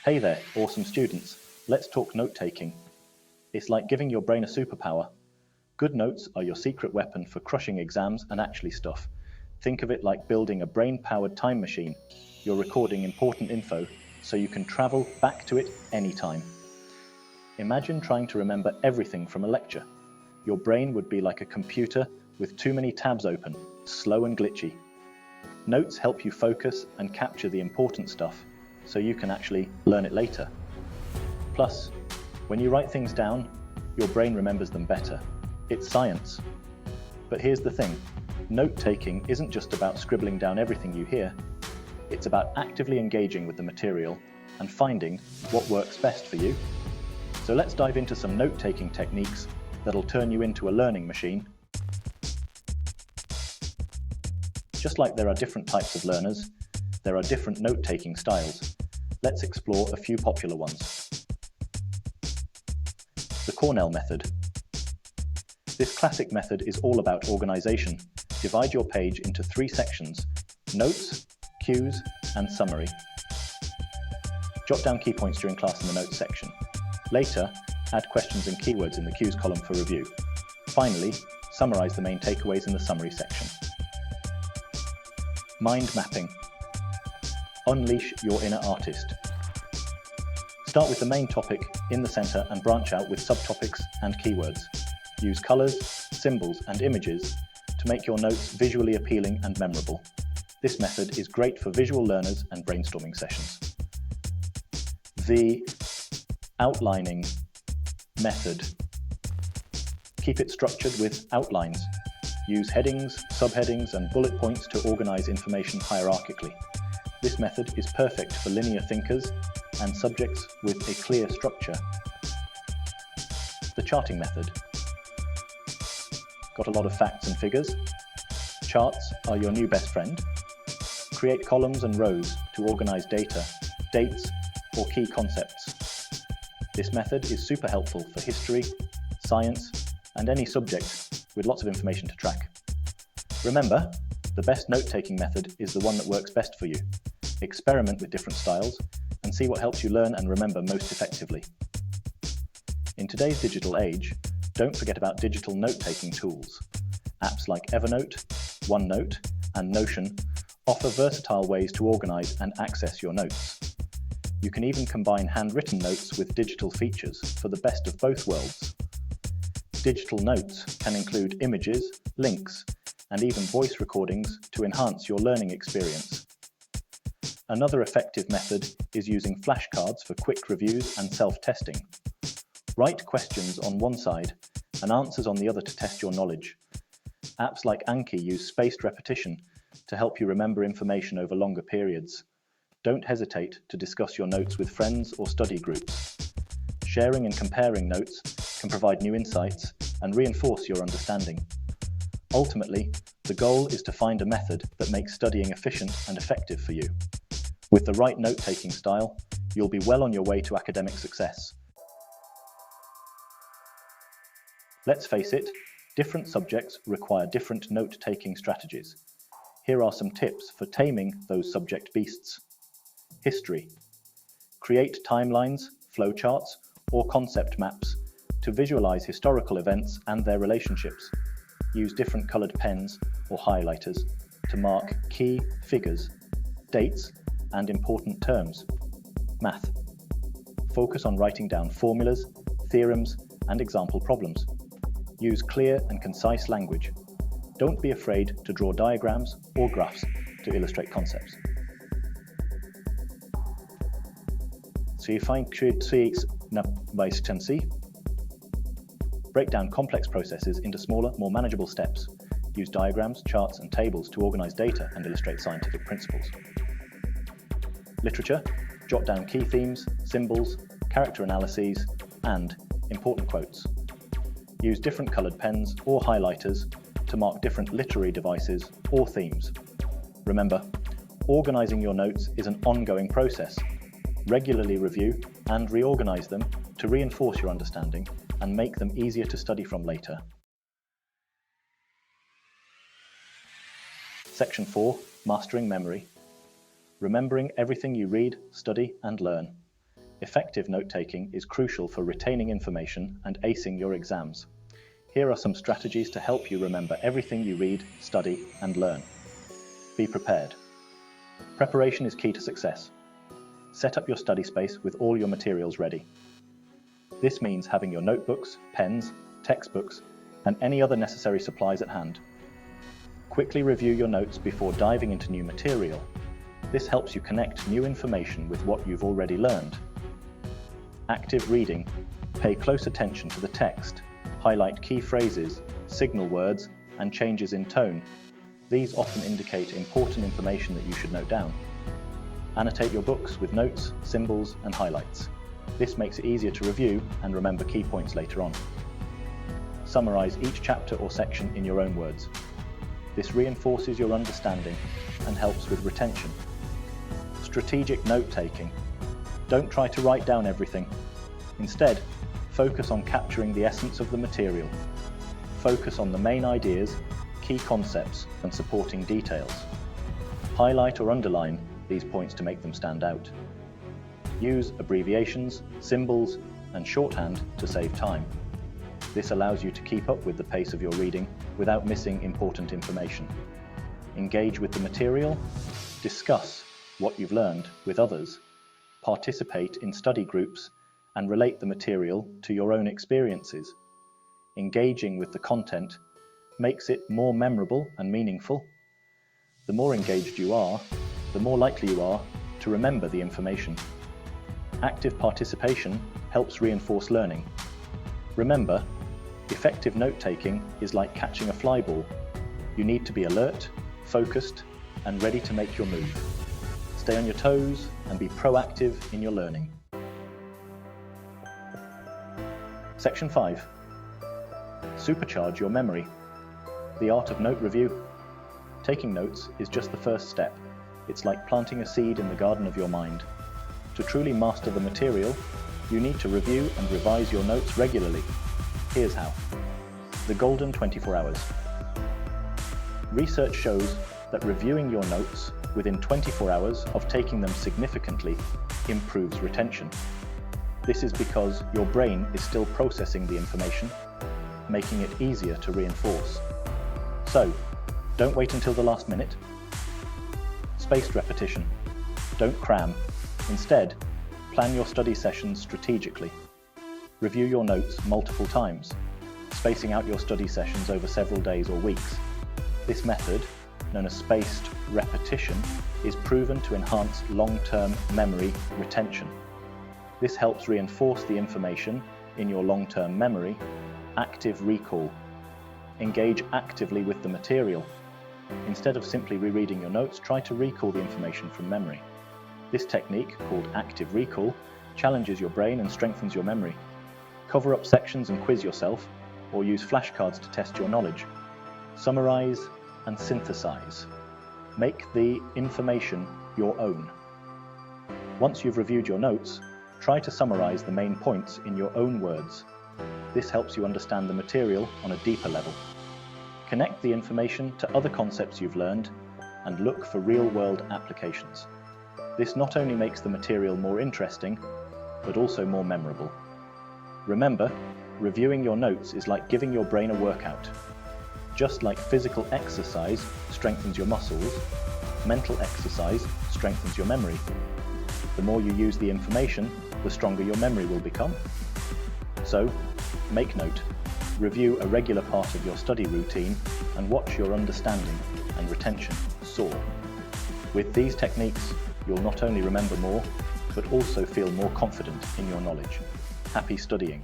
Hey there, awesome students. Let's talk note-taking. It's like giving your brain a superpower. Good notes are your secret weapon for crushing exams and actually stuff. Think of it like building a brain-powered time machine. You're recording important info so you can travel back to it anytime. Imagine trying to remember everything from a lecture. Your brain would be like a computer with too many tabs open, slow and glitchy. Notes help you focus and capture the important stuff so you can actually learn it later. Plus, when you write things down, your brain remembers them better. It's science. But here's the thing, note-taking isn't just about scribbling down everything you hear. It's about actively engaging with the material and finding what works best for you. So let's dive into some note-taking techniques that'll turn you into a learning machine. Just like there are different types of learners, there are different note-taking styles. Let's explore a few popular ones. The Cornell method. This classic method is all about organization. Divide your page into 3 sections: notes, cues, and summary. Jot down key points during class in the notes section. Later, add questions and keywords in the cues column for review. Finally, summarize the main takeaways in the summary section. Mind mapping. Unleash your inner artist. Start with the main topic in the center and branch out with subtopics and keywords. Use colors, symbols, and images to make your notes visually appealing and memorable. This method is great for visual learners and brainstorming sessions. The outlining method. Keep it structured with outlines. Use headings, subheadings, and bullet points to organize information hierarchically. This method is perfect for linear thinkers and subjects with a clear structure. The charting method. Got a lot of facts and figures? Charts are your new best friend. Create columns and rows to organize data, dates, or key concepts. This method is super helpful for history, science, and any subject with lots of information to track. Remember, the best note-taking method is the one that works best for you. Experiment with different styles and see what helps you learn and remember most effectively. In today's digital age, don't forget about digital note-taking tools. Apps like Evernote, OneNote, and Notion offer versatile ways to organize and access your notes. You can even combine handwritten notes with digital features for the best of both worlds. Digital notes can include images, links, and even voice recordings to enhance your learning experience. Another effective method is using flashcards for quick reviews and self-testing. Write questions on one side and answers on the other to test your knowledge. Apps like Anki use spaced repetition to help you remember information over longer periods. Don't hesitate to discuss your notes with friends or study groups. Sharing and comparing notes can provide new insights and reinforce your understanding. Ultimately, the goal is to find a method that makes studying efficient and effective for you. With the right note-taking style, you'll be well on your way to academic success. Let's face it, different subjects require different note-taking strategies. Here are some tips for taming those subject beasts. History. Create timelines, flowcharts, or concept maps to visualize historical events and their relationships. Use different colored pens or highlighters to mark key figures, dates, and important terms. Math. Focus on writing down formulas, theorems, and example problems. Use clear and concise language. Don't be afraid to draw diagrams or graphs to illustrate concepts. Break down complex processes into smaller, more manageable steps. Use diagrams, charts, and tables to organize data and illustrate scientific principles. Literature. Jot down key themes, symbols, character analyses, and important quotes. Use different colored pens or highlighters to mark different literary devices or themes. Remember, organizing your notes is an ongoing process. Regularly review and reorganize them to reinforce your understanding and make them easier to study from later. Section 4, Mastering Memory. Remembering everything you read, study, and learn. Effective note-taking is crucial for retaining information and acing your exams. Here are some strategies to help you remember everything you read, study, and learn. Be prepared. Preparation is key to success. Set up your study space with all your materials ready. This means having your notebooks, pens, textbooks, and any other necessary supplies at hand. Quickly review your notes before diving into new material. This helps you connect new information with what you've already learned. Active reading. Pay close attention to the text. Highlight key phrases, signal words, and changes in tone. These often indicate important information that you should note down. Annotate your books with notes, symbols, and highlights. This makes it easier to review and remember key points later on. Summarize each chapter or section in your own words. This reinforces your understanding and helps with retention. Strategic note-taking. Don't try to write down everything. Instead, focus on capturing the essence of the material. Focus on the main ideas, key concepts, and supporting details. Highlight or underline these points to make them stand out. Use abbreviations, symbols, and shorthand to save time. This allows you to keep up with the pace of your reading without missing important information. Engage with the material, discuss what you've learned with others, participate in study groups, and relate the material to your own experiences. Engaging with the content makes it more memorable and meaningful. The more engaged you are, the more likely you are to remember the information. Active participation helps reinforce learning. Remember, effective note-taking is like catching a fly ball. You need to be alert, focused, and ready to make your move. Stay on your toes and be proactive in your learning. Section 5. Supercharge your memory. The art of note review. Taking notes is just the first step. It's like planting a seed in the garden of your mind. To truly master the material, you need to review and revise your notes regularly. Here's how. The golden 24 hours. Research shows that reviewing your notes within 24 hours of taking them significantly improves retention. This is because your brain is still processing the information, making it easier to reinforce. So, don't wait until the last minute. Spaced repetition. Don't cram. Instead, plan your study sessions strategically. Review your notes multiple times, spacing out your study sessions over several days or weeks. This method, known as spaced repetition, is proven to enhance long-term memory retention. This helps reinforce the information in your long-term memory. Active recall. Engage actively with the material. Instead of simply rereading your notes, try to recall the information from memory. This technique, called active recall, challenges your brain and strengthens your memory. Cover up sections and quiz yourself, or use flashcards to test your knowledge. Summarize and synthesize. Make the information your own. Once you've reviewed your notes, try to summarize the main points in your own words. This helps you understand the material on a deeper level. Connect the information to other concepts you've learned and look for real-world applications. This not only makes the material more interesting, but also more memorable. Remember, reviewing your notes is like giving your brain a workout. Just like physical exercise strengthens your muscles, mental exercise strengthens your memory. The more you use the information, the stronger your memory will become. So, make note. Review a regular part of your study routine and watch your understanding and retention soar. With these techniques, you'll not only remember more, but also feel more confident in your knowledge. Happy studying!